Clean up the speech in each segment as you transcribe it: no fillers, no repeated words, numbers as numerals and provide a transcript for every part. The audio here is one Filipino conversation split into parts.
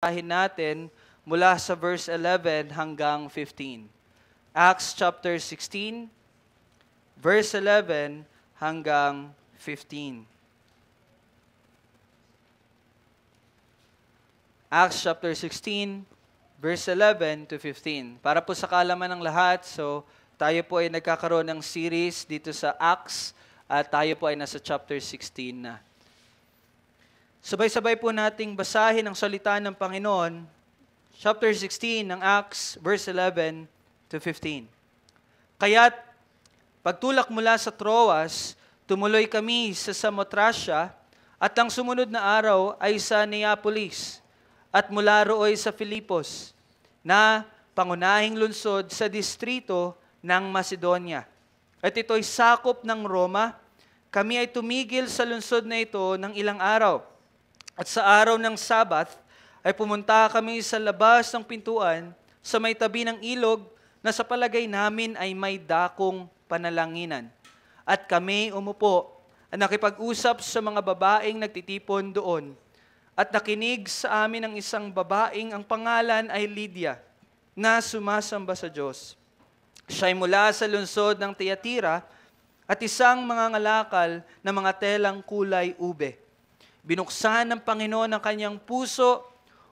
babasahin natin mula sa verse 11 hanggang 15. Acts chapter 16, verse 11 hanggang 15. Acts chapter 16, verse 11 to 15. Para po sa kaalaman ng lahat, so tayo po ay nagkakaroon ng series dito sa Acts at tayo po ay nasa chapter 16 na. Sabay-sabay po nating basahin ang salita ng Panginoon, chapter 16 ng Acts, verse 11 to 15. Kaya't pagtulak mula sa Troas, tumuloy kami sa Samotracia at ang sumunod na araw ay sa Neapolis at mula rooy sa Filipos na pangunahing lungsod sa distrito ng Macedonia. At ito'y sakop ng Roma. Kami ay tumigil sa lungsod na ito ng ilang araw. At sa araw ng Sabath ay pumunta kami sa labas ng pintuan sa may tabi ng ilog na sa palagay namin ay may dakong panalanginan. At kami umupo at nakipag-usap sa mga babaeng nagtitipon doon. At nakinig sa amin ng isang babaeng ang pangalan ay Lydia na sumasamba sa Diyos. Siya'y mula sa lungsod ng Tiatira at isang mga ngalakal na mga telang kulay ube. Binuksan ng Panginoon ang kanyang puso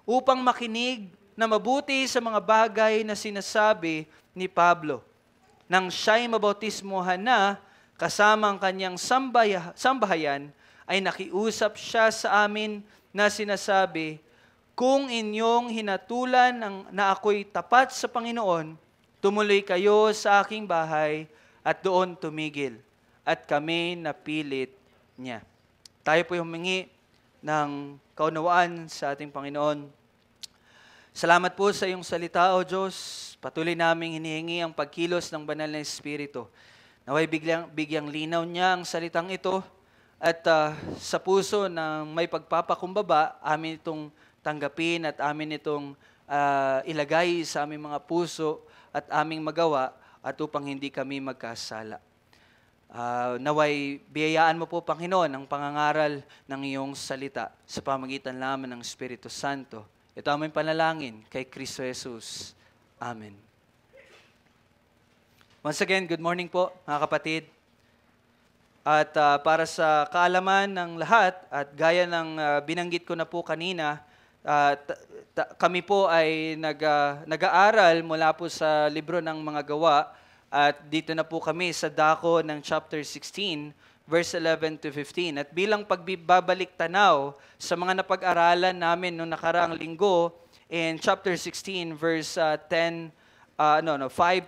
upang makinig na mabuti sa mga bagay na sinasabi ni Pablo. Nang siya'y mabautismohan na, kasama ang kanyang sambahayan, ay nakiusap siya sa amin na sinasabi, kung inyong hinatulan na ako'y tapat sa Panginoon, tumuloy kayo sa aking bahay at doon tumigil. At kami napilit niya. Tayo po'y humingi ng kaunawaan sa ating Panginoon. Salamat po sa iyong salita, O Diyos. Patuloy naming hinihingi ang pagkilos ng banal na Espiritu. Naway bigyang linaw niya ang salitang ito at sa puso ng may pagpapakumbaba, amin itong tanggapin at amin itong ilagay sa aming mga puso at aming magawa at upang hindi kami magkasala. Naway biyayaan mo po, Panginoon, ang pangangaral ng iyong salita sa pamagitan lamang ng Espiritu Santo. Ito aming panalangin kay Kristo Jesus. Amen. Once again, good morning po mga kapatid. At para sa kaalaman ng lahat, at gaya ng binanggit ko na po kanina, kami po ay nag-aaral mula po sa libro ng mga gawa, at dito na po kami sa dako ng chapter 16, verse 11 to 15. At bilang pagbabalik tanaw sa mga napag-aralan namin noong nakaraang linggo, in chapter 16, verse 5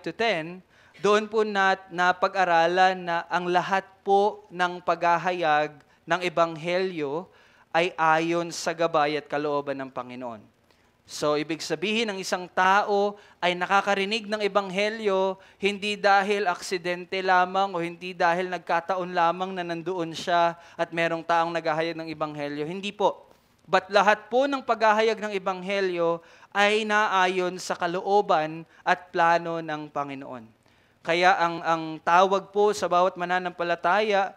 to 10, doon po napag-aralan na ang lahat po ng paghahayag ng Ebanghelyo ay ayon sa gabay at kalooban ng Panginoon. So, ibig sabihin, ang isang tao ay nakakarinig ng Ebanghelyo hindi dahil aksidente lamang o hindi dahil nagkataon lamang na nandoon siya at merong taong naghahayag ng Ebanghelyo. Hindi po. But lahat po ng paghahayag ng Ebanghelyo ay naayon sa kalooban at plano ng Panginoon. Kaya ang tawag po sa bawat mananampalataya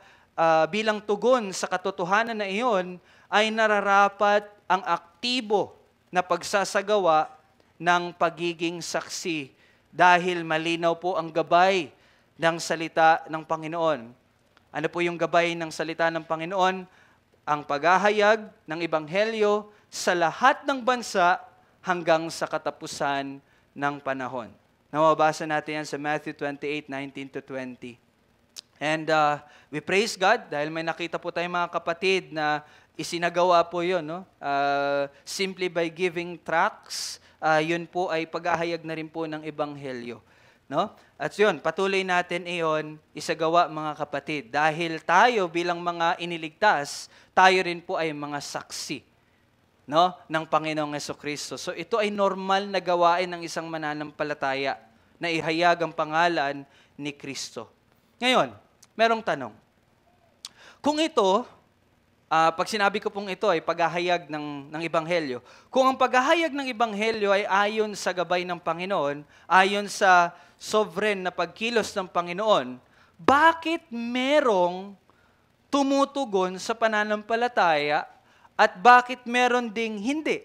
bilang tugon sa katotohanan na iyon ay nararapat ang aktibo na pagsasagawa ng pagiging saksi dahil malinaw po ang gabay ng salita ng Panginoon. Ano po yung gabay ng salita ng Panginoon? Ang paghahayag ng Ebanghelyo sa lahat ng bansa hanggang sa katapusan ng panahon. Mababasa natin yan sa Matthew 28:19 to 20. And we praise God dahil may nakita po tayong mga kapatid na isinagawa po yun. No? Simply by giving tracts, yun po ay paghahayag na rin po ng Ebanghelyo. No? At yun, patuloy natin iyon isagawa mga kapatid. Dahil tayo bilang mga iniligtas, tayo rin po ay mga saksi, no, ng Panginoong Jesucristo. So ito ay normal na gawain ng isang mananampalataya na ihayag ang pangalan ni Kristo. Ngayon, merong tanong. Kung ito, pag sinabi ko pong ito ay paghahayag ng Ebanghelyo, kung ang paghahayag ng Ebanghelyo ay ayon sa gabay ng Panginoon, ayon sa sovereign na pagkilos ng Panginoon, bakit merong tumutugon sa pananampalataya at bakit meron ding hindi?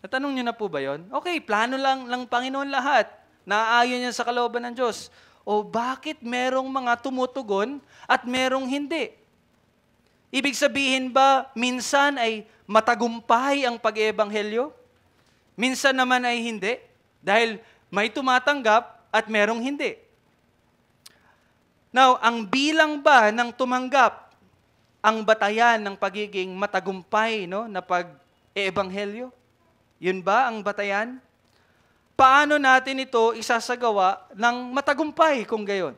Natanong niyo na po ba yon? Okay, plano lang Panginoon lahat. Naaayon niya sa kalooban ng Diyos. O bakit merong mga tumutugon at merong hindi? Ibig sabihin ba, minsan ay matagumpay ang pag-eebanghelyo? Minsan naman ay hindi? Dahil may tumatanggap at merong hindi. Now, ang bilang ba ng tumanggap ang batayan ng pagiging matagumpay, no, na pag-eebanghelyo? Yun ba ang batayan? Paano natin ito isasagawa ng matagumpay kung gayon?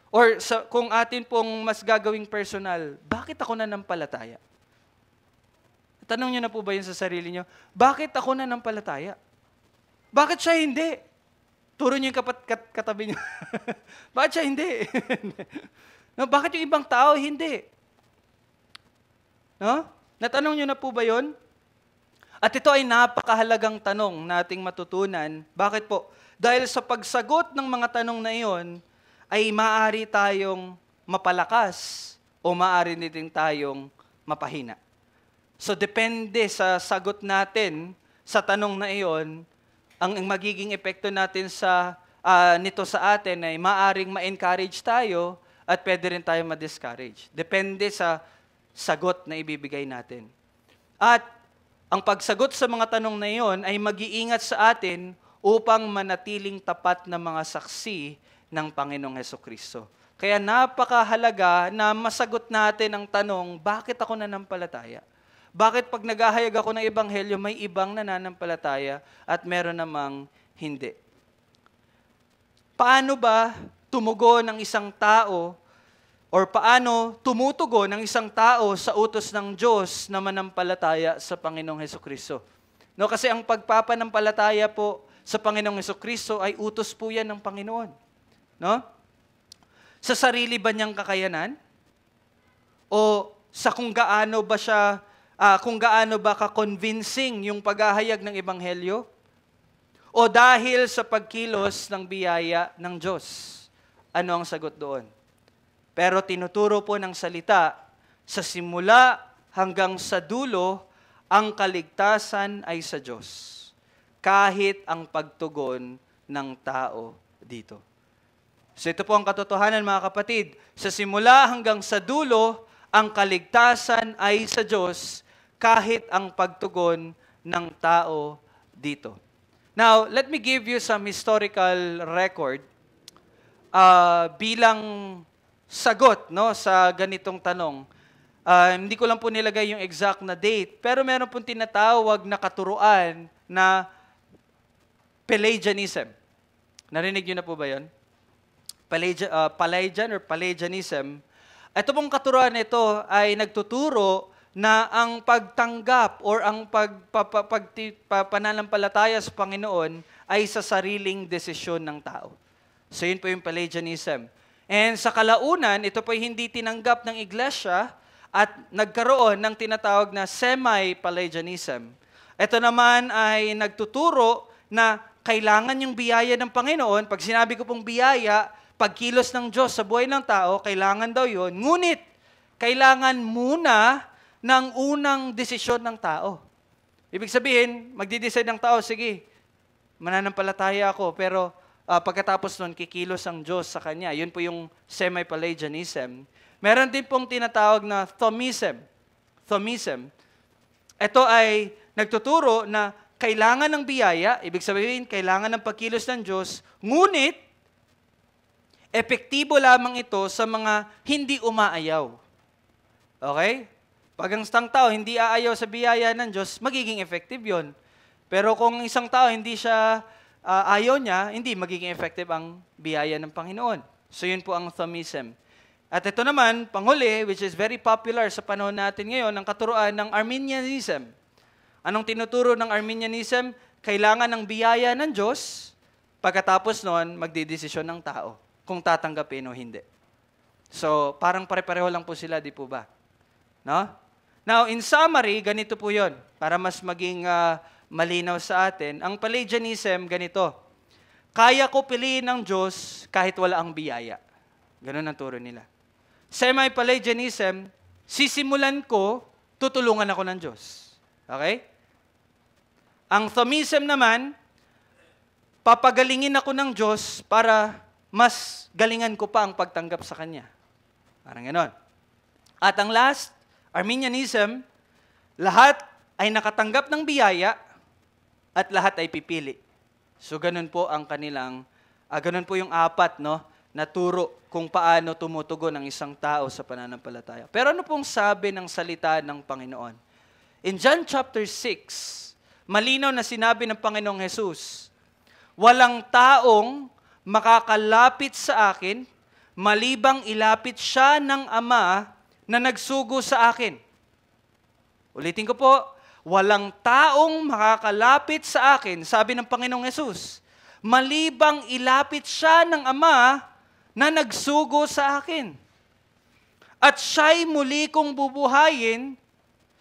Or kung atin pong mas gagawing personal, bakit ako nanampalataya? Tanong niyo na po ba yun sa sarili niyo? Bakit ako nanampalataya? Bakit siya hindi? Turo niyo yung katabi niyo. Bakit siya hindi? No, bakit yung ibang tao hindi? No? Natanong niyo na po ba yun? At ito ay napakahalagang tanong nating matutunan. Bakit po? Dahil sa pagsagot ng mga tanong na iyon, ay maaari tayong mapalakas o maaari din tayong mapahina. So depende sa sagot natin sa tanong na iyon, ang magiging epekto natin nito sa atin ay maaring ma-encourage tayo at pwede rin tayo ma-discourage. Depende sa sagot na ibibigay natin. At ang pagsagot sa mga tanong na iyon ay mag-iingat sa atin upang manatiling tapat na mga saksi ng Panginoong Hesukristo. Kaya napakahalaga na masagot natin ang tanong, bakit ako nanampalataya? Bakit pag naghahayag ako ng ebanghelyo, may ibang nananampalataya at meron namang hindi? Paano ba tumugon ng isang tao or paano tumutugon ng isang tao sa utos ng Diyos na manampalataya sa Panginoong Hesukristo? No, kasi ang pagpapanampalataya po sa Panginoong Hesukristo ay utos po yan ng Panginoon. No? Sa sarili ba niyang kakayanan? O sa kung gaano ba ka-convincing yung paghahayag ng ebanghelyo? O dahil sa pagkilos ng biyaya ng Diyos? Ano ang sagot doon? Pero tinuturo po ng salita, sa simula hanggang sa dulo, ang kaligtasan ay sa Diyos. Kahit ang pagtugon ng tao dito. So ito po ang katotohanan mga kapatid. Sa simula hanggang sa dulo, ang kaligtasan ay sa Diyos, kahit ang pagtugon ng tao dito. Now, let me give you some historical record bilang sagot, no, sa ganitong tanong. Hindi ko lang po nilagay yung exact na date, pero meron pong tinatawag na katuruan na Pelagianism. Narinig niyo na po ba yun? Pelagian or Pelagianism. Ito pong katuruan nito ay nagtuturo na ang pagtanggap or ang pananampalataya sa Panginoon ay sa sariling desisyon ng tao. So yun po yung Pelagianism. And sa kalaunan, ito po hindi tinanggap ng iglesia at nagkaroon ng tinatawag na semi-Pelagianism. Ito naman ay nagtuturo na kailangan yung biyaya ng Panginoon. Pag sinabi ko pong biyaya, pagkilos ng Diyos sa buhay ng tao, kailangan daw yun. Ngunit, kailangan muna ng unang desisyon ng tao. Ibig sabihin, magdi-decide ng tao, sige, mananampalataya ako, pero pagkatapos nun, kikilos ang Diyos sa kanya. Yun po yung semi-Pelagianism. Meron din pong tinatawag na Thomism. Ito ay nagtuturo na kailangan ng biyaya, ibig sabihin, kailangan ng pagkilos ng Diyos, ngunit, epektibo lamang ito sa mga hindi umaayaw. Okay? Pag ang isang tao hindi aayaw sa biyaya ng Diyos, magiging effective yon. Pero kung isang tao hindi siya ayaw niya, hindi magiging effective ang biyaya ng Panginoon. So yun po ang Thomism. At ito naman, panghuli, which is very popular sa panahon natin ngayon, ang katuruan ng Arminianism. Anong tinuturo ng Arminianism? Kailangan ng biyaya ng Diyos, pagkatapos noon, magdidesisyon ng tao kung tatanggapin o hindi. So, parang pare-pareho lang po sila, di po ba? No? Now, in summary, ganito po yun, para mas maging malinaw sa atin. Ang Pelagianism, ganito. Kaya ko piliin ng Diyos kahit wala ang biyaya. Ganun ang turo nila. Semi-Pelagianism, sisimulan ko, tutulungan ako ng Diyos. Okay? Ang Thomism naman, papagalingin ako ng Diyos para mas galingan ko pa ang pagtanggap sa Kanya. Parang ganon. At ang last, Arminianism, lahat ay nakatanggap ng biyaya at lahat ay pipili. So ganun po ang kanilang, ganun po yung apat, no, na turo kung paano tumutugon ang isang tao sa pananampalataya. Pero ano pong sabi ng salita ng Panginoon? In John chapter 6, malinaw na sinabi ng Panginoong Jesus, walang taong makakalapit sa akin, malibang ilapit siya ng Ama na nagsugo sa akin. Ulitin ko po, walang taong makakalapit sa akin, sabi ng Panginoong Hesus, malibang ilapit siya ng Ama na nagsugo sa akin. At siya'y muli kong bubuhayin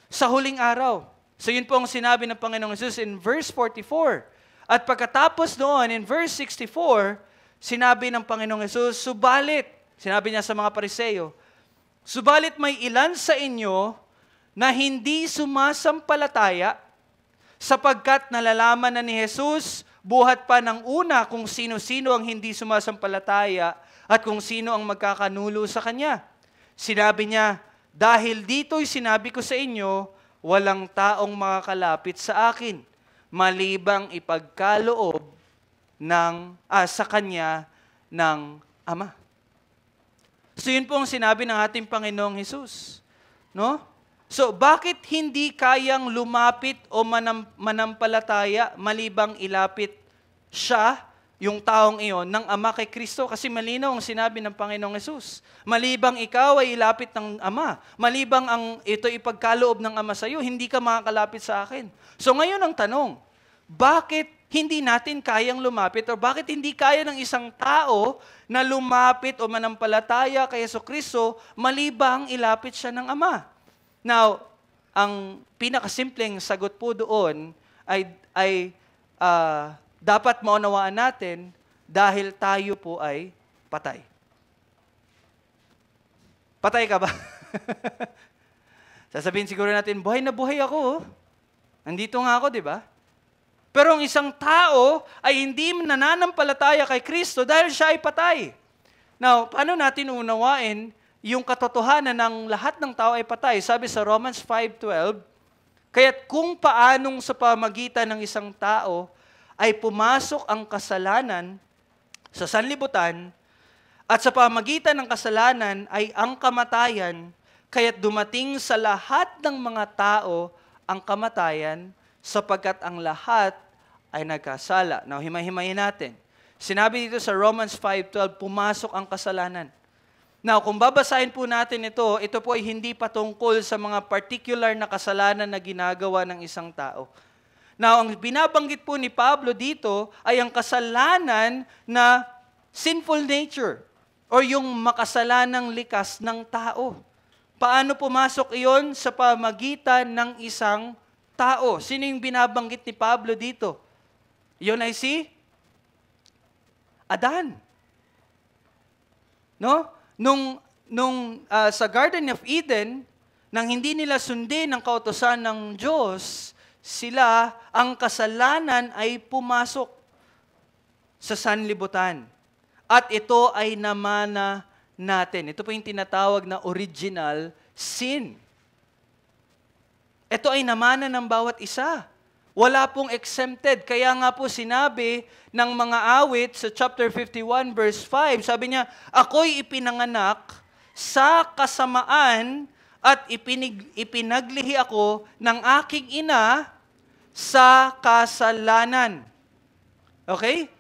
sa huling araw. So yun po ang sinabi ng Panginoong Hesus in verse 44. At pagkatapos doon, in verse 64, sinabi ng Panginoong Hesus, subalit, sinabi niya sa mga Pariseo, subalit may ilan sa inyo na hindi sumasampalataya sapagkat nalalaman na ni Jesus buhat pa ng una kung sino-sino ang hindi sumasampalataya at kung sino ang magkakanulo sa Kanya. Sinabi niya, dahil dito'y sinabi ko sa inyo, walang taong makakalapit sa akin, malibang ipagkaloob sa Kanya ng Ama. So yun po ang sinabi ng ating Panginoong Hesus. No? So, bakit hindi kayang lumapit o manampalataya malibang ilapit siya, yung taong iyon, ng Ama kay Kristo? Kasi malinaw ang sinabi ng Panginoong Hesus. Malibang ikaw ay ilapit ng Ama, malibang ito ipagkaloob ng Ama sa iyo, hindi ka makakalapit sa akin. So ngayon ang tanong, bakit hindi natin kayang lumapit o bakit hindi kaya ng isang tao na lumapit o manampalataya kay Jesucristo malibang ilapit siya ng Ama? Now, ang pinakasimpleng sagot po doon ay dapat maunawaan natin dahil tayo po ay patay. Patay ka ba? Sasabihin siguro natin, buhay na buhay ako. Nandito nga ako, di ba? Pero ang isang tao ay hindi nananampalataya kay Kristo dahil siya ay patay. Now, paano natin unawain yung katotohanan ng lahat ng tao ay patay? Sabi sa Romans 5:12, kaya't kung paanong sa pamagitan ng isang tao ay pumasok ang kasalanan sa sanlibutan at sa pamagitan ng kasalanan ay ang kamatayan, kaya't dumating sa lahat ng mga tao ang kamatayan sapagkat ang lahat ay nagkasala. Now, himay-himayin natin. Sinabi dito sa Romans 5:12, pumasok ang kasalanan. Now, kung babasahin po natin ito po ay hindi patungkol sa mga particular na kasalanan na ginagawa ng isang tao. Now, ang binabanggit po ni Pablo dito ay ang kasalanan na sinful nature o yung makasalanang likas ng tao. Paano pumasok iyon sa pamagitan ng isang tao? Sino yung binabanggit ni Pablo dito? Yun ay si Adan. No? Nung sa Garden of Eden, nang hindi nila sundin ang kautusan ng Diyos, ang kasalanan ay pumasok sa sanlibutan. At ito ay namana natin. Ito po yung tinatawag na original sin. Ito ay namana ng bawat isa. Wala pong exempted. Kaya nga po sinabi ng mga awit sa chapter 51 verse 5, sabi niya, ako'y ipinanganak sa kasamaan at ipinaglihi ako ng aking ina sa kasalanan. Okay?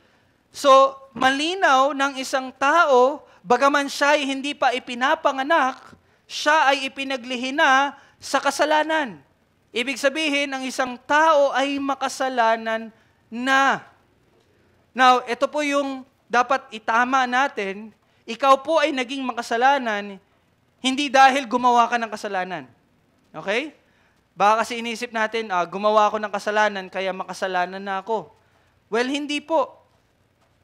So, malinaw ng isang tao, bagaman siya ay hindi pa ipinapanganak, siya ay ipinaglihi na sa kasalanan. Ibig sabihin, ang isang tao ay makasalanan na. Now, ito po yung dapat itama natin. Ikaw po ay naging makasalanan, hindi dahil gumawa ka ng kasalanan. Okay? Baka kasi inisip natin, gumawa ako ng kasalanan, kaya makasalanan na ako. Well, hindi po.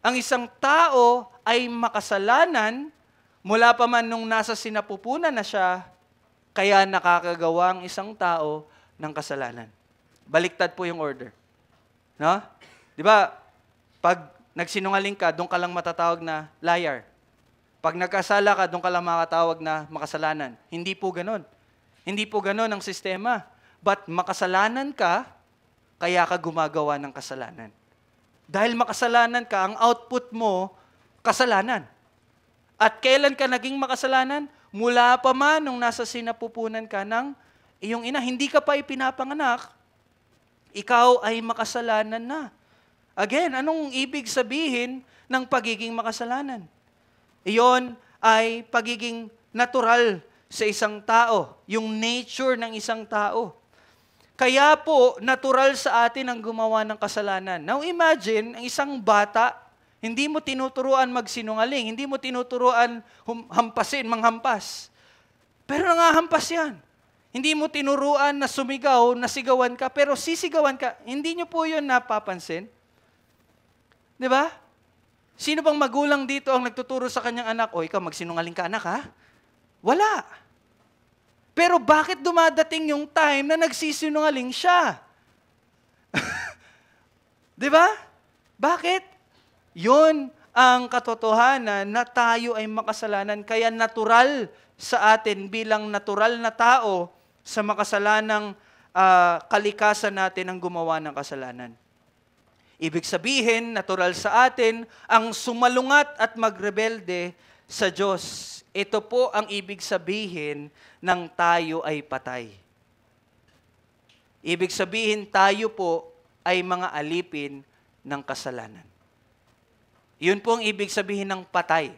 Ang isang tao ay makasalanan mula pa man nung nasa sinapupunan na siya, kaya nakakagawa ang isang tao ng kasalanan. Baliktad po yung order. No? Di ba, pag nagsinungaling ka, doon ka lang matatawag na liar. Pag nagkasala ka, doon ka lang makatawag na makasalanan. Hindi po ganun. Hindi po ganun ang sistema. But makasalanan ka, kaya ka gumagawa ng kasalanan. Dahil makasalanan ka, ang output mo, kasalanan. At kailan ka naging makasalanan? Mula pa man nung nasa sinapupunan ka ng iyong ina, hindi ka pa ipinapanganak, ikaw ay makasalanan na. Again, anong ibig sabihin ng pagiging makasalanan? Iyon ay pagiging natural sa isang tao, yung nature ng isang tao. Kaya po, natural sa atin ang gumawa ng kasalanan. Now imagine, ang isang bata, hindi mo tinuturuan magsinungaling, hindi mo tinuturuan manghampas. Pero nangahampas yan. Hindi mo tinuruan na sumigaw, nasigawan ka, pero sisigawan ka. Hindi nyo po yun napapansin. Di ba? Sino bang magulang dito ang nagtuturo sa kanyang anak, o ikaw magsinungaling ka anak ha? Wala. Pero bakit dumadating yung time na nagsisinungaling siya? Di ba? Bakit? Yun ang katotohanan na tayo ay makasalanan. Kaya natural sa atin bilang natural na tao sa makasalanang kalikasan natin ang gumawa ng kasalanan. Ibig sabihin, natural sa atin ang sumalungat at magrebelde sa Diyos. Ito po ang ibig sabihin ng tayo ay patay. Ibig sabihin, tayo po ay mga alipin ng kasalanan. Yun po ang ibig sabihin ng patay.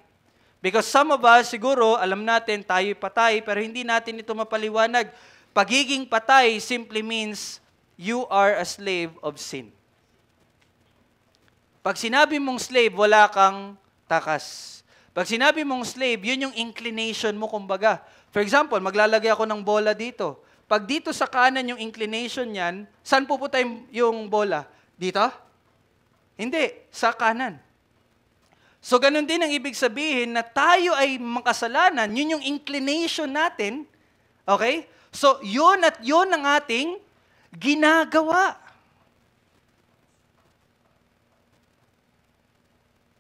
Because some of us, siguro, alam natin, tayo'y patay, pero hindi natin ito mapaliwanag. Pagiging patay simply means you are a slave of sin. Pag sinabi mong slave, wala kang takas. Pag sinabi mong slave, yun yung inclination mo, kumbaga. For example, maglalagay ako ng bola dito. Pag dito sa kanan yung inclination niyan, saan pupunta yung bola? Dito? Hindi, sa kanan. So, ganun din ang ibig sabihin na tayo ay makasalanan. Yun yung inclination natin. Okay? So, yun at yun ang ating ginagawa.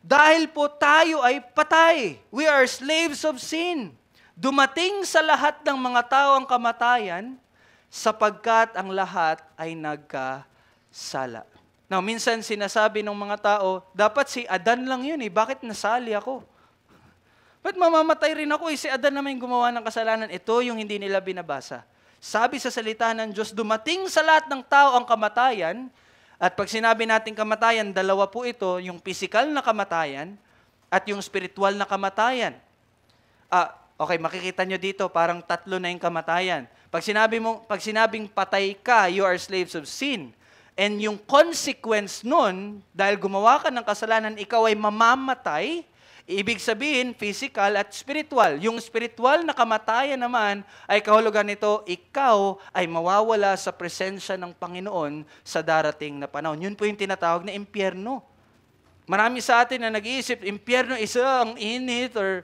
Dahil po tayo ay patay. We are slaves of sin. Dumating sa lahat ng mga tao ang kamatayan sapagkat ang lahat ay nagkasala. Now, minsan sinasabi ng mga tao, dapat si Adan lang yun eh. Bakit nasali ako? Ba't mamamatay rin ako eh? Si Adan naman yung gumawa ng kasalanan. Ito yung hindi nila binabasa. Sabi sa salita ng Diyos, dumating sa lahat ng tao ang kamatayan. At pag sinabi natin kamatayan, dalawa po ito, yung physical na kamatayan at yung spiritual na kamatayan. Okay, makikita nyo dito, parang tatlo na yung kamatayan. Pag sinabing patay ka, you are slaves of sin. And yung consequence nun, dahil gumawa ka ng kasalanan, ikaw ay mamamatay. Ibig sabihin, physical at spiritual. Yung spiritual na kamatayan naman ay kahulugan nito, ikaw ay mawawala sa presensya ng Panginoon sa darating na panahon. Yun po yung tinatawag na impyerno. Marami sa atin na nag-iisip, impyerno is ang init or,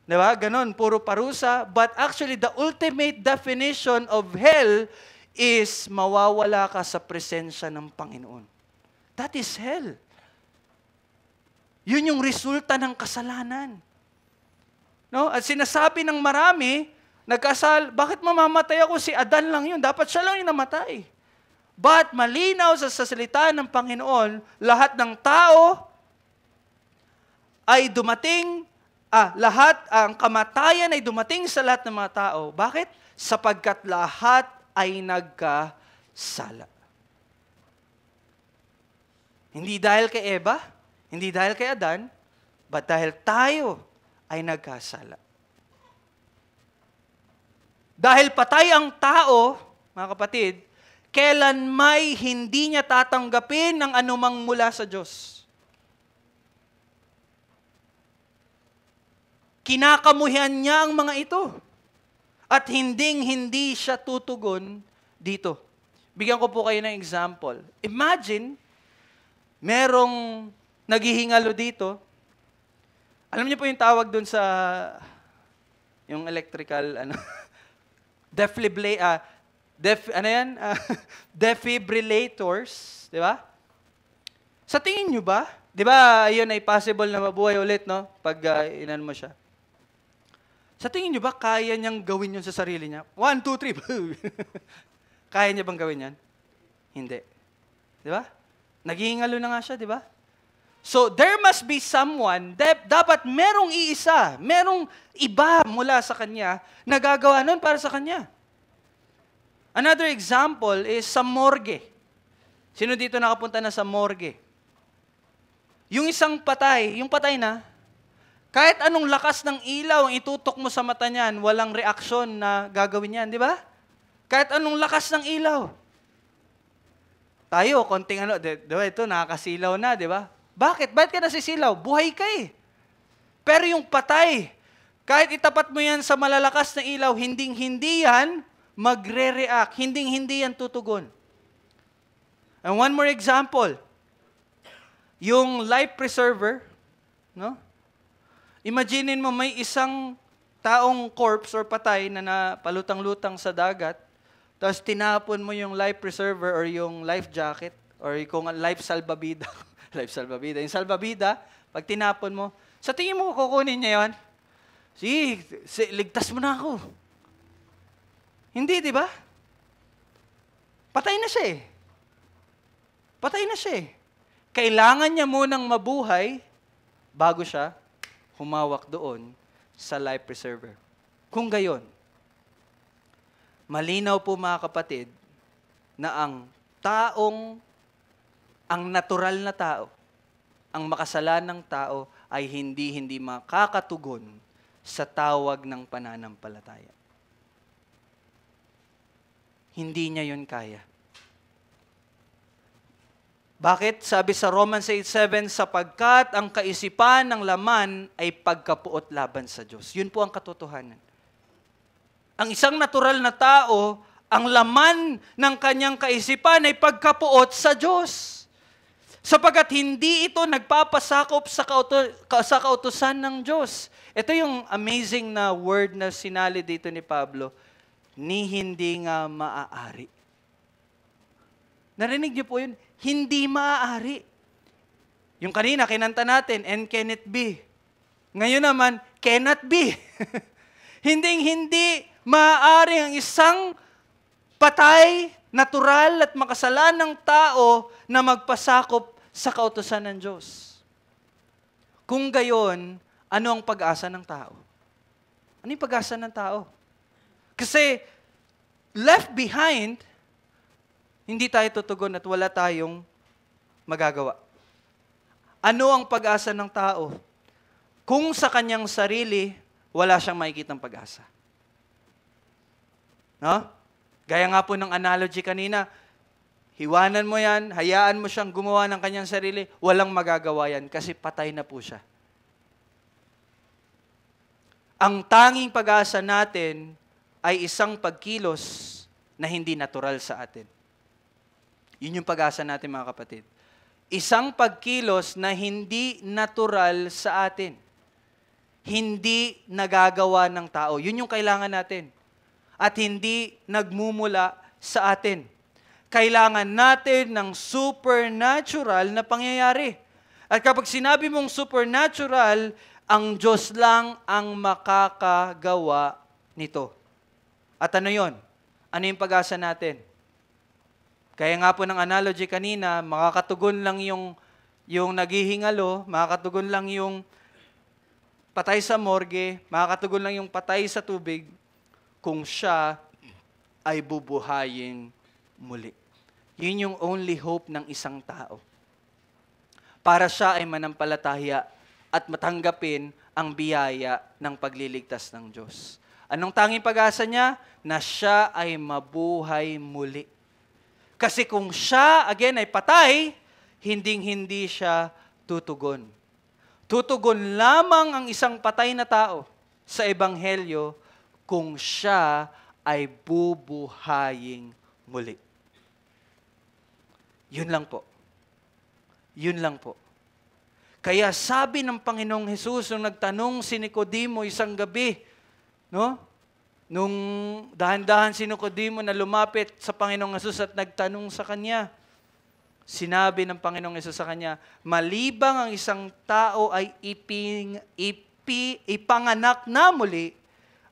di ba, ganun, puro parusa. But actually, the ultimate definition of hell is mawawala ka sa presensya ng Panginoon. That is hell. Yun yung resulta ng kasalanan. No? At sinasabi ng marami, bakit mamamatay ako? Si Adan lang yun. Dapat siya lang yung namatay. But malinaw sa salita ng Panginoon, lahat ng tao ay dumating, ang kamatayan ay dumating sa lahat ng mga tao. Bakit? Sapagkat lahat ay nagkasala. Hindi dahil kay Eva, hindi dahil kay Adan, but dahil tayo ay nagkasala. Dahil patay ang tao, mga kapatid, kailan may hindi niya tatanggapin ang anumang mula sa Diyos. Kinakamuhian niya ang mga ito. At hindi siya tutugon dito. Bigyan ko po kayo ng example. Imagine, merong naghihingalo dito. Alam niyo po yung tawag doon sa yung electrical defibrillators, di ba? Sa tingin nyo ba? Di ba, yun ay possible na mabuhay ulit, no? Pag inan mo siya. Sa tingin nyo ba, kaya niyang gawin yun sa sarili niya? 1, 2, 3. Kaya niya bang gawin yan? Hindi. Di ba? Naghihingalo na nga siya, di ba? So, there must be someone, dapat merong iisa, merong iba mula sa kanya na gagawa nun para sa kanya. Another example is sa morgue. Sino dito nakapunta na sa morgue? Yung isang patay, yung patay na, kahit anong lakas ng ilaw ang itutok mo sa mata niyan, walang reaksyon na gagawin yan, di ba? Kahit anong lakas ng ilaw. Tayo, konting di ba ito, nakakasilaw na, di ba? Bakit? Bakit ka nasisilaw? Buhay ka eh. Pero yung patay, kahit itapat mo yan sa malalakas na ilaw, hinding-hindi yan magre-react. Hinding-hindi yan tutugon. And one more example, yung life preserver, no? Imaginin mo may isang taong corpse or patay na napalutang-lutang sa dagat, tapos tinapon mo yung life preserver or yung life jacket or kung life salbabida, life salbabida, yung salbabida, pag tinapon mo, sa tingin mo kukunin niya yun? Ligtas mo na ako. Hindi, di ba? Patay na siya eh. Patay na siya eh. Kailangan niya munang mabuhay bago siya humawak doon sa life preserver. Kung gayon, malinaw po mga kapatid na ang natural na tao, ang makasalanang tao ay hindi makakatugon sa tawag ng pananampalataya. Hindi niya yun kaya. Bakit? Sabi sa Romans 8:7, sapagkat ang kaisipan ng laman ay pagkapuot laban sa Diyos. Yun po ang katotohanan. Ang isang natural na tao, ang laman ng kanyang kaisipan ay pagkapuot sa Diyos. Sapagkat hindi ito nagpapasakop sa kautusan ng Diyos. Ito yung amazing na word na sinali dito ni Pablo, ni hindi nga maaari. Narinig niyo po yun? Hindi maaari. Yung kanina, kinanta natin, and can it be? Ngayon naman, cannot be. Hindi maaari ang isang patay, natural at makasalanang tao na magpasakop sa kautusan ng Diyos. Kung gayon, ano ang pag-asa ng tao? Ano yung pag-asa ng tao? Kasi left behind, hindi tayo tutugon at wala tayong magagawa. Ano ang pag-asa ng tao? Kung sa kanyang sarili, wala siyang makikitang pag-asa. No? Gaya nga po ng analogy kanina, hiwanan mo yan, hayaan mo siyang gumawa ng kanyang sarili, walang magagawa yan kasi patay na po siya. Ang tanging pag-asa natin ay isang pagkilos na hindi natural sa atin. Yun yung pag-asa natin mga kapatid. Isang pagkilos na hindi natural sa atin. Hindi nagagawa ng tao. Yun yung kailangan natin. At hindi nagmumula sa atin. Kailangan natin ng supernatural na pangyayari. At kapag sinabi mong supernatural, ang Diyos lang ang makakagawa nito. At ano yon? Ano yung pag-asa natin? Kaya nga po ng analogy kanina, makakatugon lang yung naghihingalo, makakatugon lang yung patay sa morgue, makakatugon lang yung patay sa tubig, kung siya ay bubuhayin muli. Yun yung only hope ng isang tao. Para siya ay manampalataya at matanggapin ang biyaya ng pagliligtas ng Diyos. Anong tanging pag-asa niya? Na siya ay mabuhay muli. Kasi kung siya, again, ay patay, hinding-hindi siya tutugon. Tutugon lamang ang isang patay na tao sa Ebanghelyo kung siya ay bubuhayin muli. Yun lang po. Yun lang po. Kaya sabi ng Panginoong Hesus nung nagtanong si Nicodemo isang gabi, no? Nung dahan-dahan si Nicodemo na lumapit sa Panginoong Hesus at nagtanong sa kanya, sinabi ng Panginoong Hesus sa kanya, malibang ang isang tao ay ipanganak na muli,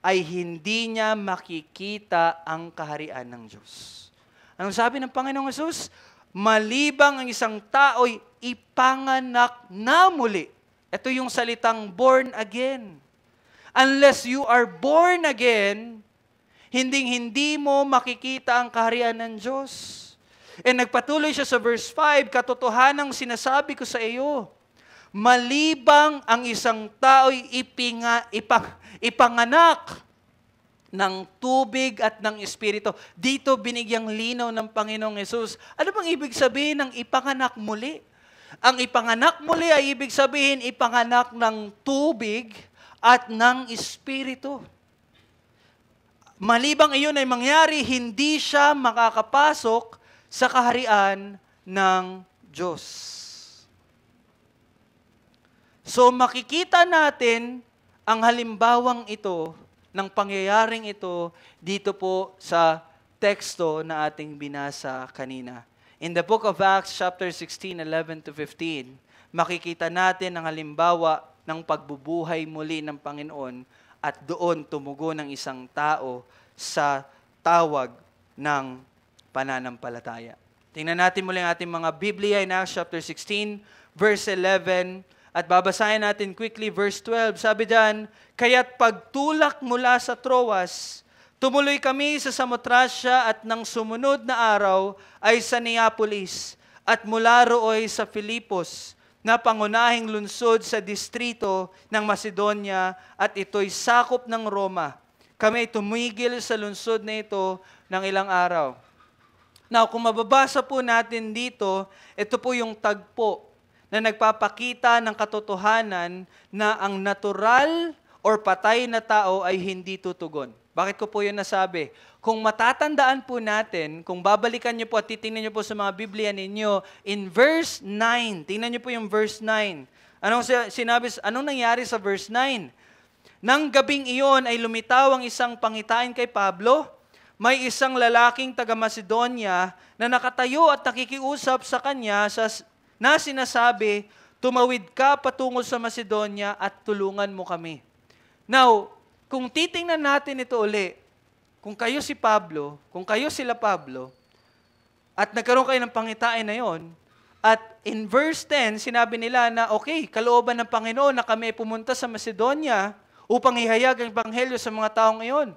ay hindi niya makikita ang kaharian ng Diyos. Anong sabi ng Panginoong Hesus? Malibang ang isang tao ay ipanganak na muli. Ito yung salitang born again. Unless you are born again, hindi mo makikita ang kaharian ng Diyos. And nagpatuloy siya sa verse 5, katotohanang sinasabi ko sa iyo, malibang ang isang tao'y ipanganak ng tubig at ng Espiritu. Dito binigyang linaw ng Panginoong Hesus. Ano bang ibig sabihin ng ipanganak muli? Ang ipanganak muli ay ibig sabihin ipanganak ng tubig at ng Espiritu. Malibang iyon ay mangyari, hindi siya makakapasok sa kaharian ng Diyos. So makikita natin ang halimbawang ito, ng pangyayaring ito, dito po sa teksto na ating binasa kanina. In the book of Acts, chapter 16, 11 to 15, makikita natin ang halimbawa ng pagbubuhay muli ng Panginoon at doon tumugon ng isang tao sa tawag ng pananampalataya. Tingnan natin muli ang ating mga Biblia in Acts chapter 16, verse 11, at babasahin natin quickly verse 12. Sabi diyan, kaya't pagtulak mula sa Troas, tumuloy kami sa Samotracia at nang sumunod na araw ay sa Neapolis at mula rooy sa Filipos, na pangunahing lungsod sa distrito ng Macedonia at ito'y sakop ng Roma. Kami tumigil sa lungsod na ito ng ilang araw. Now, kung mababasa po natin dito, ito po yung tagpo na nagpapakita ng katotohanan na ang natural or patay na tao ay hindi tutugon. Bakit ko po yun nasabi? Kung matatandaan po natin, kung babalikan niyo po at titingnan niyo po sa mga Biblia ninyo, in verse 9, tingnan niyo po yung verse 9. Anong nangyari sa verse 9? Nang gabing iyon ay lumitaw ang isang pangitain kay Pablo. May isang lalaking taga-Macedonia na nakatayo at nakikiusap sa kanya na sinasabi, tumawid ka patungo sa Macedonia at tulungan mo kami. Now, kung titingnan natin ito uli, kung kayo si Pablo, kung kayo sila Pablo, at nagkaroon kayo ng pangitain na yon, at in verse 10, sinabi nila na, okay, kalooban ng Panginoon na kami pumunta sa Macedonia upang ihayag ang Ebanghelyo sa mga taong iyon.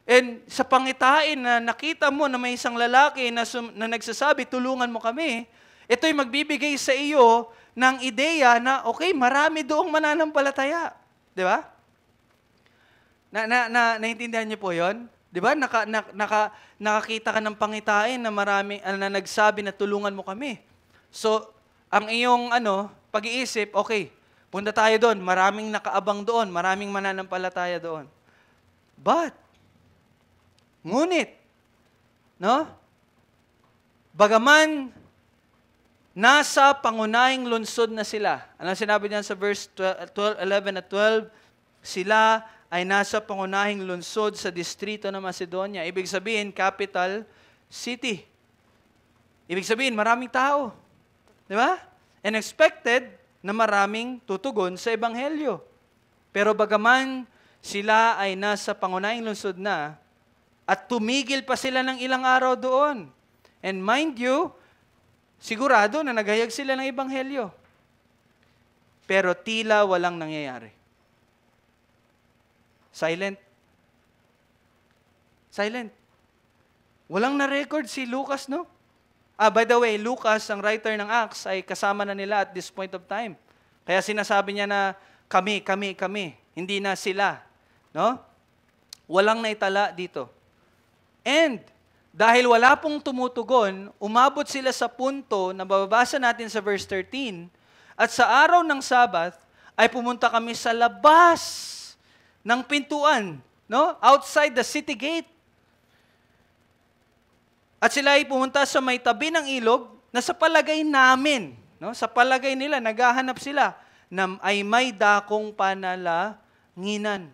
And sa pangitain na nakita mo na may isang lalaki na nagsasabi, tulungan mo kami, ito'y magbibigay sa iyo ng ideya na, okay, marami doong mananampalataya. Di ba? Naintindihan niyo po yon? Di ba? Nakakita ka ng pangitain na marami na nagsabi na tulungan mo kami. So, ang iyong pag-iisip, okay, punta tayo doon, maraming nakaabang doon, maraming mananampalataya doon. But, ngunit, no? Bagaman nasa pangunahing lungsod na sila. Ano sinabi niyan sa verse 11 at 12? Sila ay nasa pangunahing lungsod sa distrito ng Macedonia. Ibig sabihin, capital city. Ibig sabihin, maraming tao. Di ba? And expected na maraming tutugon sa Ebanghelyo. Pero bagaman sila ay nasa pangunahing lungsod na, at tumigil pa sila ng ilang araw doon. And mind you, sigurado na naghayag sila ng Ebanghelyo. Pero tila walang nangyayari. Silent. Silent. Walang na-record si Lucas, no? By the way, Lucas, ang writer ng Acts, ay kasama na nila at this point of time. Kaya sinasabi niya na kami. Hindi na sila. No? Walang naitala dito. And, dahil wala pong tumutugon, umabot sila sa punto na bababasa natin sa verse 13, at sa araw ng Sabat, ay pumunta kami sa labas ng pintuan, no? Outside the city gate. At sila ay pumunta sa may tabi ng ilog na sa palagay namin, no? Sa palagay nila, naghahanap sila na ay may dakong panalanginan.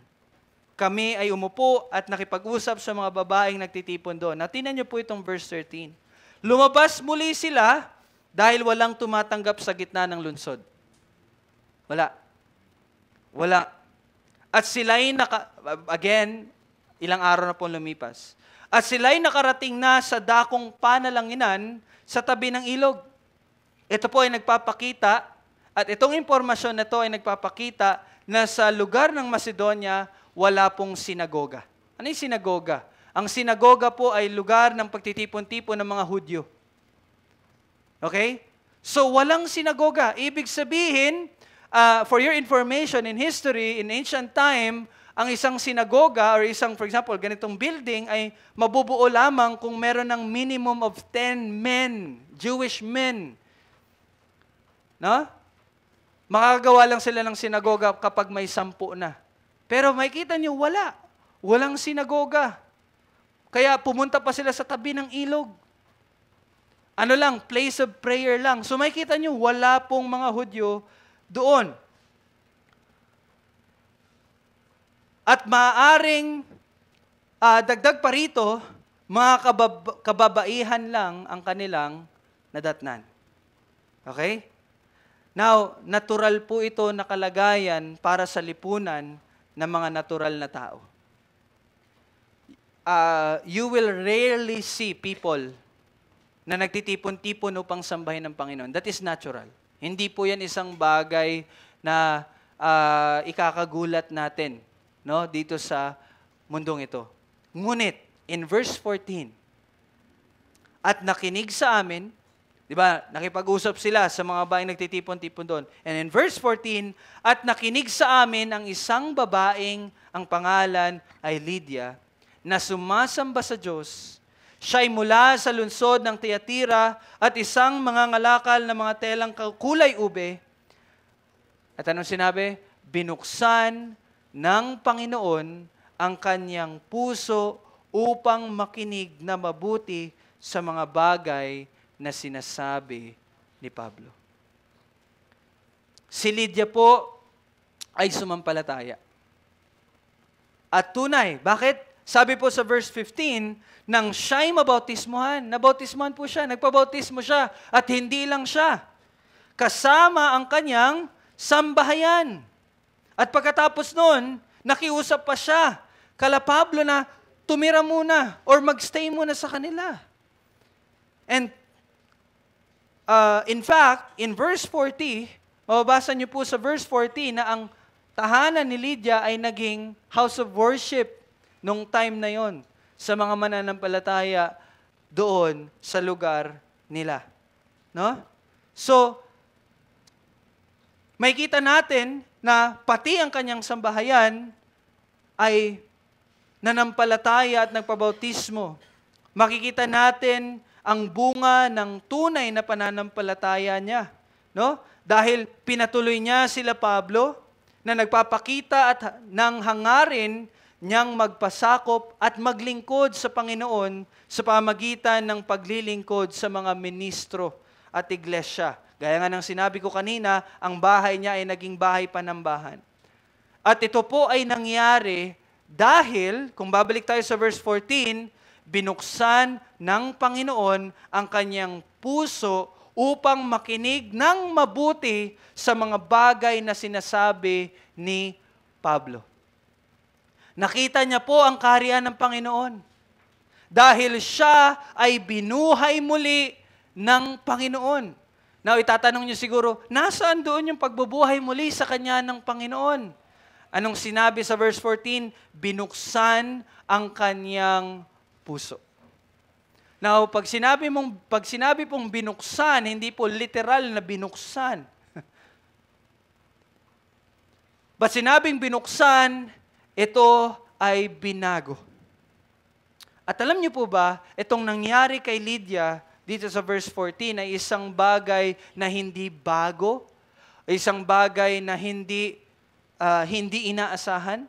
Kami ay umupo at nakipag-usap sa mga babaeng nagtitipon doon. Tingnan niyo po itong verse 13. Lumabas muli sila dahil walang tumatanggap sa gitna ng lungsod. Wala. Wala. At sila'y again, ilang araw na po lumipas. At sila'y nakarating na sa dakong panalanginan sa tabi ng ilog. Ito po ay nagpapakita, at itong impormasyon na ito ay nagpapakita na sa lugar ng Macedonia, wala pong sinagoga. Ano yung sinagoga? Ang sinagoga po ay lugar ng pagtitipon-tipon ng mga Hudyo. Okay? So, walang sinagoga. Ibig sabihin, for your information, in history, in ancient time, ang isang sinagoga or isang, for example, ganitong building ay mabubuo lamang kung meron ng minimum of 10 men, Jewish men. No? Makakagawa lang sila ng sinagoga kapag may 10 na. Pero makikita niyo, wala. Walang sinagoga. Kaya pumunta pa sila sa tabi ng ilog. Ano lang, place of prayer lang. So makikita niyo, wala pong mga Hudyo doon. At maaaring dagdag pa rito, mga kababaihan lang ang kanilang nadatnan. Okay? Now, natural po ito na kalagayan para sa lipunan ng mga natural na tao. You will rarely see people na nagtitipon-tipon upang sambahin ng Panginoon. That is natural. Hindi po yan isang bagay na ikakagulat natin, no, dito sa mundong ito. Ngunit, in verse 14, at nakinig sa amin, di ba, nakipag-usap sila sa mga babaeng nagtitipon-tipon doon. And in verse 14, at nakinig sa amin ang isang babaeng, ang pangalan ay Lydia, na sumasamba sa Diyos. Siya'y mula sa lungsod ng Tiatira at isang mga ngalakal na mga telang kulay ube. At anong sinabi? Binuksan ng Panginoon ang kanyang puso upang makinig na mabuti sa mga bagay na sinasabi ni Pablo. Si Lydia po ay sumampalataya. At tunay, bakit? Sabi po sa verse 15, nang siya'y mabautismuhan, nabautismuhan po siya, nagpabautismo siya, at hindi lang siya. Kasama ang kanyang sambahayan. At pagkatapos nun, nakiusap pa siya, kala Pablo na tumira muna or magstay muna sa kanila. And in fact, in verse 40, mababasa niyo po sa verse 40 na ang tahanan ni Lydia ay naging house of worship nung time na yon sa mga mananampalataya doon sa lugar nila. No? So, makikita natin na pati ang kanyang sambahayan ay nanampalataya at nagpabautismo. Makikita natin ang bunga ng tunay na pananampalataya niya. No? Dahil pinatuloy niya sila Pablo na nagpapakita at ng hangarin niyang magpasakop at maglingkod sa Panginoon sa pamagitan ng paglilingkod sa mga ministro at iglesia. Gaya nga ng sinabi ko kanina, ang bahay niya ay naging bahay panambahan. At ito po ay nangyari dahil, kung babalik tayo sa verse 14, binuksan ng Panginoon ang kanyang puso upang makinig ng mabuti sa mga bagay na sinasabi ni Pablo. Nakita niya po ang kaharian ng Panginoon. Dahil siya ay binuhay muli ng Panginoon. Now, itatanong niyo siguro, nasaan doon yung pagbubuhay muli sa kanya ng Panginoon? Anong sinabi sa verse 14? Binuksan ang kanyang puso. Now, pag sinabi pong binuksan, hindi po literal na binuksan. But sinabing binuksan, ito ay binago. At alam niyo po ba, itong nangyari kay Lydia dito sa verse 14 ay isang bagay na hindi bago, isang bagay na hindi inaasahan.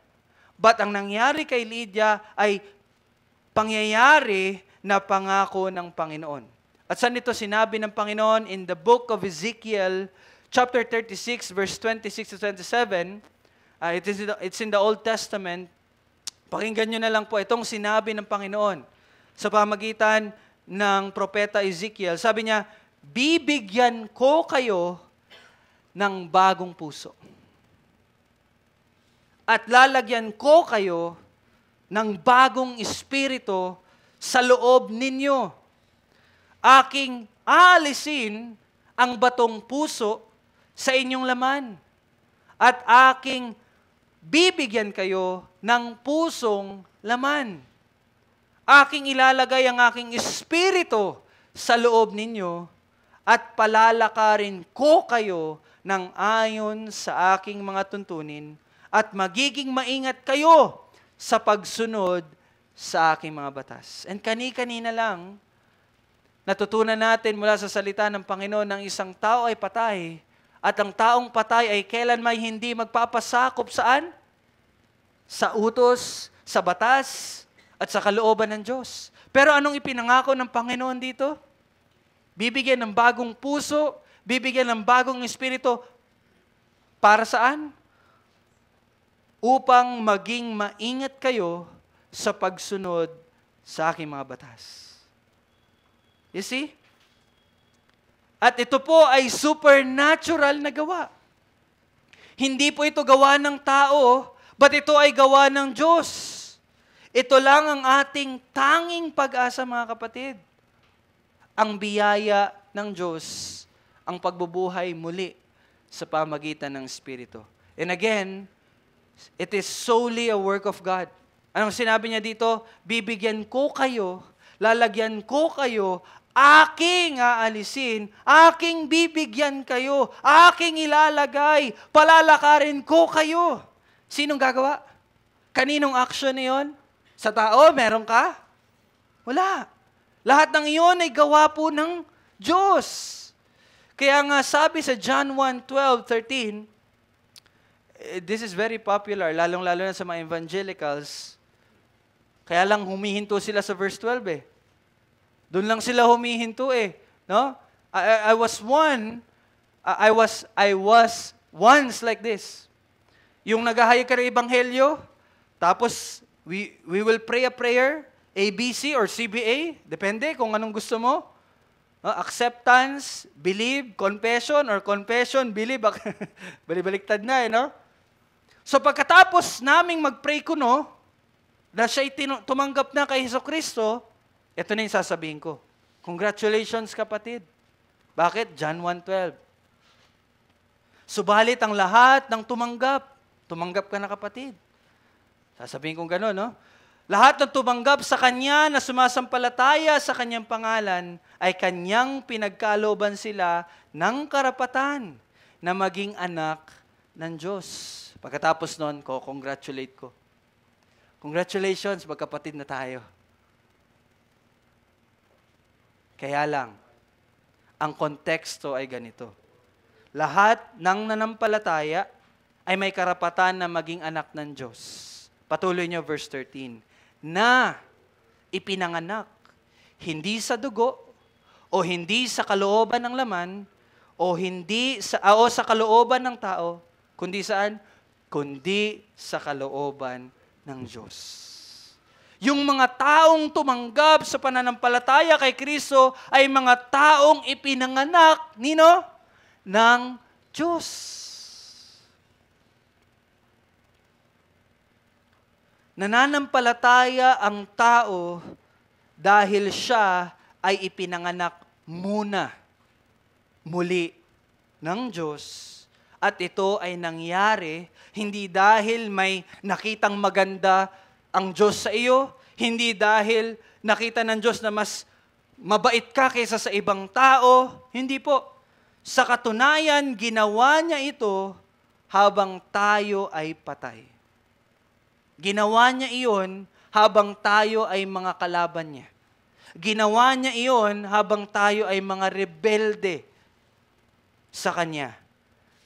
But ang nangyari kay Lydia ay pangyayari na pangako ng Panginoon. At saan ito sinabi ng Panginoon? In the book of Ezekiel, chapter 36, verse 26 to 27, it's in the Old Testament. Pakinggan nyo na lang po itong sinabi ng Panginoon sa pamagitan ng propeta Ezekiel. Sabi niya, bibigyan ko kayo ng bagong puso. At lalagyan ko kayo ng bagong espiritu sa loob ninyo. Aking aalisin ang batong puso sa inyong laman. At aking bibigyan kayo ng pusong laman. Aking ilalagay ang aking espiritu sa loob ninyo at palalakarin ko kayo ng ayon sa aking mga tuntunin at magiging maingat kayo sa pagsunod sa aking mga batas. And kani-kanina lang, natutunan natin mula sa salita ng Panginoon ng isang tao ay patay at ang taong patay ay kailan may hindi magpapasakop saan? Sa utos, sa batas, at sa kalooban ng Diyos. Pero anong ipinangako ng Panginoon dito? Bibigyan ng bagong puso, bibigyan ng bagong espiritu. Para saan? Upang maging maingat kayo sa pagsunod sa aking mga batas. You see? At ito po ay supernatural na gawa. Hindi po ito gawa ng tao, but ito ay gawa ng Diyos. Ito lang ang ating tanging pag-asa, mga kapatid. Ang biyaya ng Diyos, ang pagbubuhay muli sa pamagitan ng Espiritu. And again, it is solely a work of God. Anong sinabi niya dito? Bibigyan ko kayo, lalagyan ko kayo, aking aalisin, aking bibigyan kayo, aking ilalagay, palalakarin ko kayo. Sinong gagawa? Kaninong action niyon? Sa tao, meron ka? Wala. Lahat ng iyon ay gawa po ng Diyos. Kaya nga sabi sa John 1:12-13, this is very popular, lalong-lalo na sa mga evangelicals. Kaya lang humihinto sila sa verse 12 eh. Doon lang sila humihinto eh. No? I was once like this. Yung naghahayag ka ng ebanghelyo, tapos we will pray a prayer, ABC or CBA, depende kung anong gusto mo. Acceptance, believe, confession, or confession, believe. Balibaliktad na eh, no? So pagkatapos naming mag-pray kuno, na siya'y tumanggap na kay Hesukristo, ito na yung sasabihin ko. Congratulations, kapatid. Bakit? John 1:12. Subalit ang lahat ng tumanggap ka na, kapatid. Sasabihin kong gano'n, no? Lahat ng tumanggap sa Kanya na sumasampalataya sa Kanyang pangalan ay Kanyang pinagkalooban sila ng karapatan na maging anak ng Diyos. Pagkatapos nun, congratulate ko. Congratulations, magkapatid na tayo. Kaya lang, ang konteksto ay ganito. Lahat ng nanampalataya ay may karapatan na maging anak ng Diyos. Patuloy niyo, verse 13. Na ipinanganak, hindi sa dugo, o hindi sa kalooban ng laman, o sa kalooban ng tao, kundi saan? Kundi sa kalooban ng Diyos. Yung mga taong tumanggap sa pananampalataya kay Kristo ay mga taong ipinanganak, nino? Ng Diyos. Nananampalataya ang tao dahil siya ay ipinanganak muli ng Diyos. At ito ay nangyari hindi dahil may nakitang maganda ang Diyos sa iyo, hindi dahil nakita ng Diyos na mas mabait ka kaysa sa ibang tao. Hindi po. Sa katunayan, ginawa niya ito habang tayo ay patay. Ginawa niya iyon habang tayo ay mga kalaban niya. Ginawa niya iyon habang tayo ay mga rebelde sa Kanya.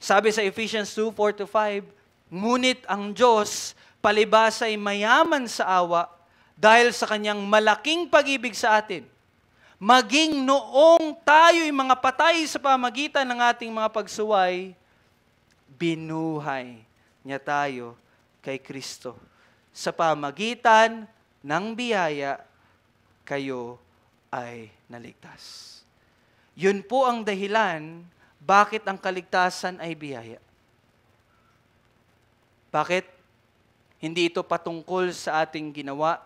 Sabi sa Ephesians 2:4-5, ngunit ang Diyos palibhas ay mayaman sa awa dahil sa Kanyang malaking pag-ibig sa atin. Maging noong tayo'y mga patay sa pamagitan ng ating mga pagsuway, binuhay niya tayo kay Kristo. Sa pamagitan ng biyaya, kayo ay naligtas. Yun po ang dahilan bakit ang kaligtasan ay biyaya. Bakit? Hindi ito patungkol sa ating ginawa.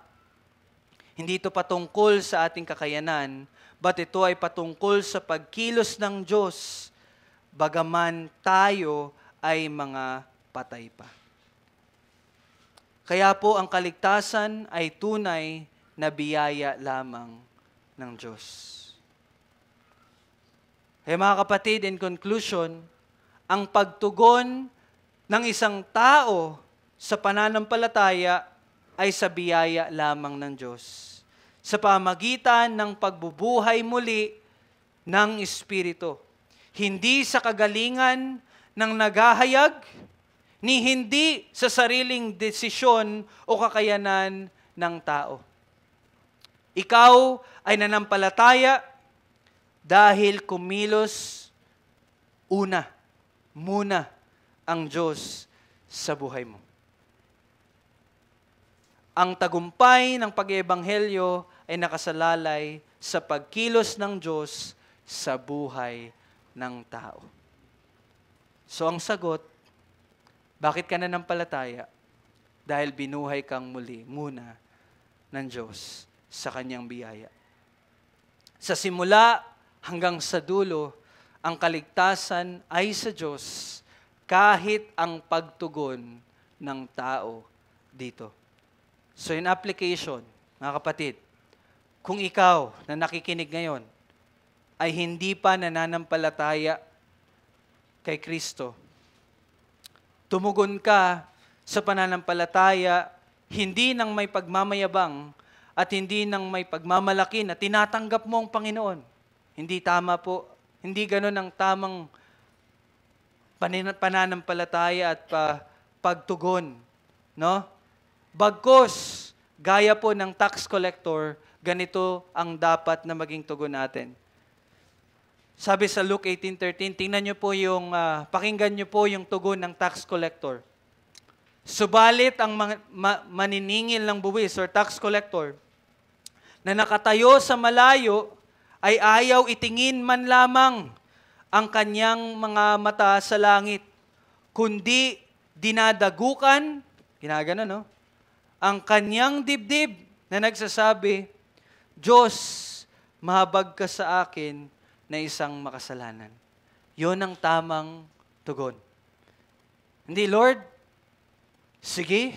Hindi ito patungkol sa ating kakayanan, but ito ay patungkol sa pagkilos ng Diyos, bagaman tayo ay mga patay pa. Kaya po ang kaligtasan ay tunay na biyaya lamang ng Diyos. Kaya mga kapatid, in conclusion, ang pagtugon ng isang tao sa pananampalataya ay sa biyaya lamang ng Diyos. Sa pamagitan ng pagbubuhay muli ng Espiritu. Hindi sa kagalingan ng naghahayag, ni hindi sa sariling desisyon o kakayanan ng tao. Ikaw ay nanampalataya dahil kumilos muna ang Diyos sa buhay mo. Ang tagumpay ng pag-ebanghelyo ay nakasalalay sa pagkilos ng Diyos sa buhay ng tao. So ang sagot, bakit ka nanampalataya? Dahil binuhay kang muli muna ng Diyos sa kanyang biyaya. Sa simula hanggang sa dulo, ang kaligtasan ay sa Diyos kahit ang pagtugon ng tao dito. So in application, mga kapatid, kung ikaw na nakikinig ngayon ay hindi pa nananampalataya kay Kristo, tumugon ka sa pananampalataya, hindi nang may pagmamayabang at hindi nang may pagmamalaki na tinatanggap mo ang Panginoon. Hindi tama po. Hindi ganun ang tamang pananampalataya at pagtugon. No? Bagkus, gaya po ng tax collector, ganito ang dapat na maging tugon natin. Sabi sa Luke 18:13, tingnan nyo po yung, pakinggan nyo po yung tugon ng tax collector. Subalit ang maniningil ng buwis or tax collector na nakatayo sa malayo ay ayaw itingin man lamang ang kanyang mga mata sa langit, kundi dinadagukan, ginagano no? Ang kanyang dibdib na nagsasabi, Diyos, mahabag ka sa akin na isang makasalanan. Yon ang tamang tugon. Hindi, Lord, sige,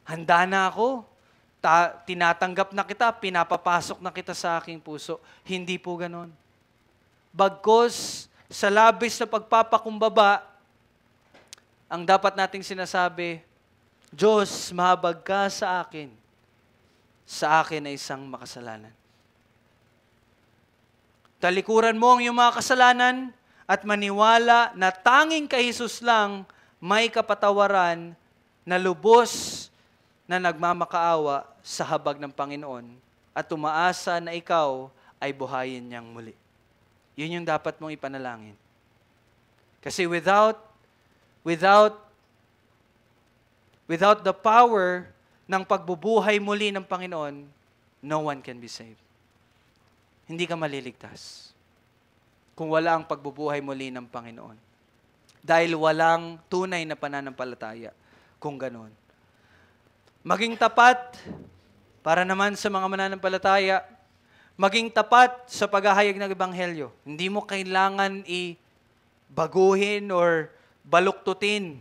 handa na ako. Tinatanggap na kita, pinapapasok na kita sa aking puso. Hindi po ganon. Bagkus, sa labis na pagpapakumbaba, ang dapat nating sinasabi, Diyos, mahabag ka sa akin na isang makasalanan. Talikuran mo ang iyong mga kasalanan at maniwala na tanging kay Jesus lang may kapatawaran na lubos na nagmamakaawa sa habag ng Panginoon at umaasa na ikaw ay buhayin niyang muli. Yun yung dapat mong ipanalangin. Kasi without the power ng pagbubuhay muli ng Panginoon, no one can be saved. Hindi ka maliligtas kung wala ang pagbubuhay muli ng Panginoon. Dahil walang tunay na pananampalataya kung ganon. Maging tapat para naman sa mga mananampalataya, maging tapat sa paghahayag ng Ebanghelyo. Hindi mo kailangan baguhin or baluktutin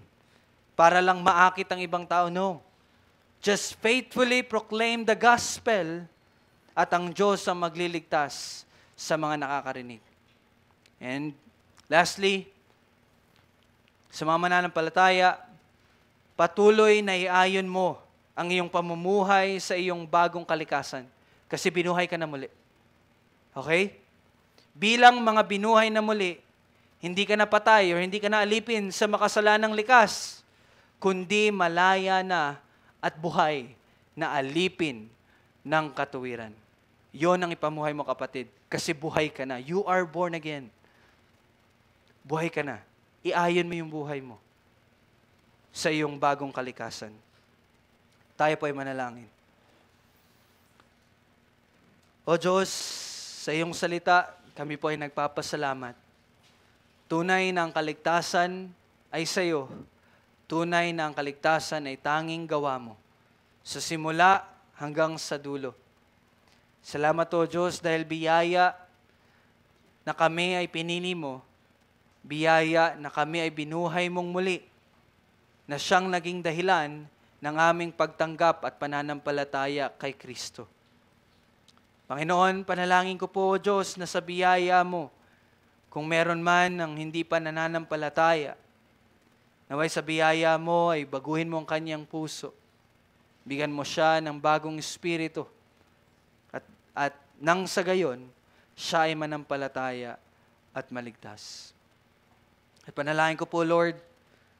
para lang maakit ang ibang tao. No. Just faithfully proclaim the gospel at ang Diyos ang magliligtas sa mga nakakarinig. And lastly, sa mga mananampalataya, patuloy na iayon mo ang iyong pamumuhay sa iyong bagong kalikasan. Kasi binuhay ka na muli. Okay? Bilang mga binuhay na muli, hindi ka na patay o hindi ka na alipin sa makasalanang likas, kundi malaya na at buhay na alipin ng katuwiran. Yon ang ipamuhay mo, kapatid. Kasi buhay ka na. You are born again. Buhay ka na. Iayon mo yung buhay mo sa iyong bagong kalikasan. Tayo po ay manalangin. O Diyos, sa iyong salita, kami po ay nagpapasalamat. Tunay na ang kaligtasan ay sa iyo. Tunay na ang kaligtasan ay tanging gawa mo. Sa simula hanggang sa dulo. Salamat o Diyos dahil biyaya na kami ay pinili mo. Biyaya na kami ay binuhay mong muli. Na siyang naging dahilan ng aming pagtanggap at pananampalataya kay Kristo. Panginoon, panalangin ko po o Diyos na sa biyaya mo, kung meron man ang hindi pa nananampalataya, naway sa biyaya mo ay baguhin mo ang kanyang puso. Bigyan mo siya ng bagong espiritu. At nang sa gayon, siya ay manampalataya at maligtas. At panalangin ko po, Lord,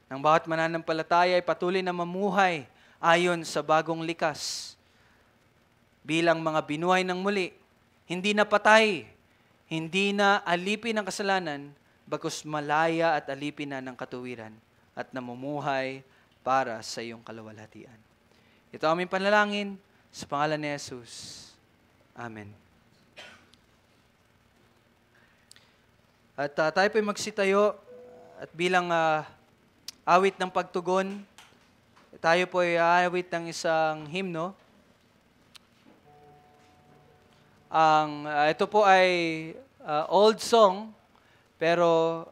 ng bawat mananampalataya ay patuloy na mamuhay ayon sa bagong likas. Bilang mga binuhay ng muli, hindi na patay, hindi na alipin ng kasalanan, bagkus malaya at alipin na ng katuwiran at namumuhay para sa iyong kaluwalhatian. Ito aming panalangin sa pangalan ni Jesus. Amen. At tayo po'y magsitayo at bilang awit ng pagtugon, tayo po'y awit ng isang himno. Ito po ay old song, pero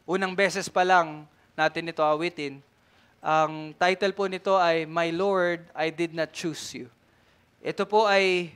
unang beses pa lang natin ito awitin. Ang title po nito ay My Lord, I Did Not Choose You. Ito po ay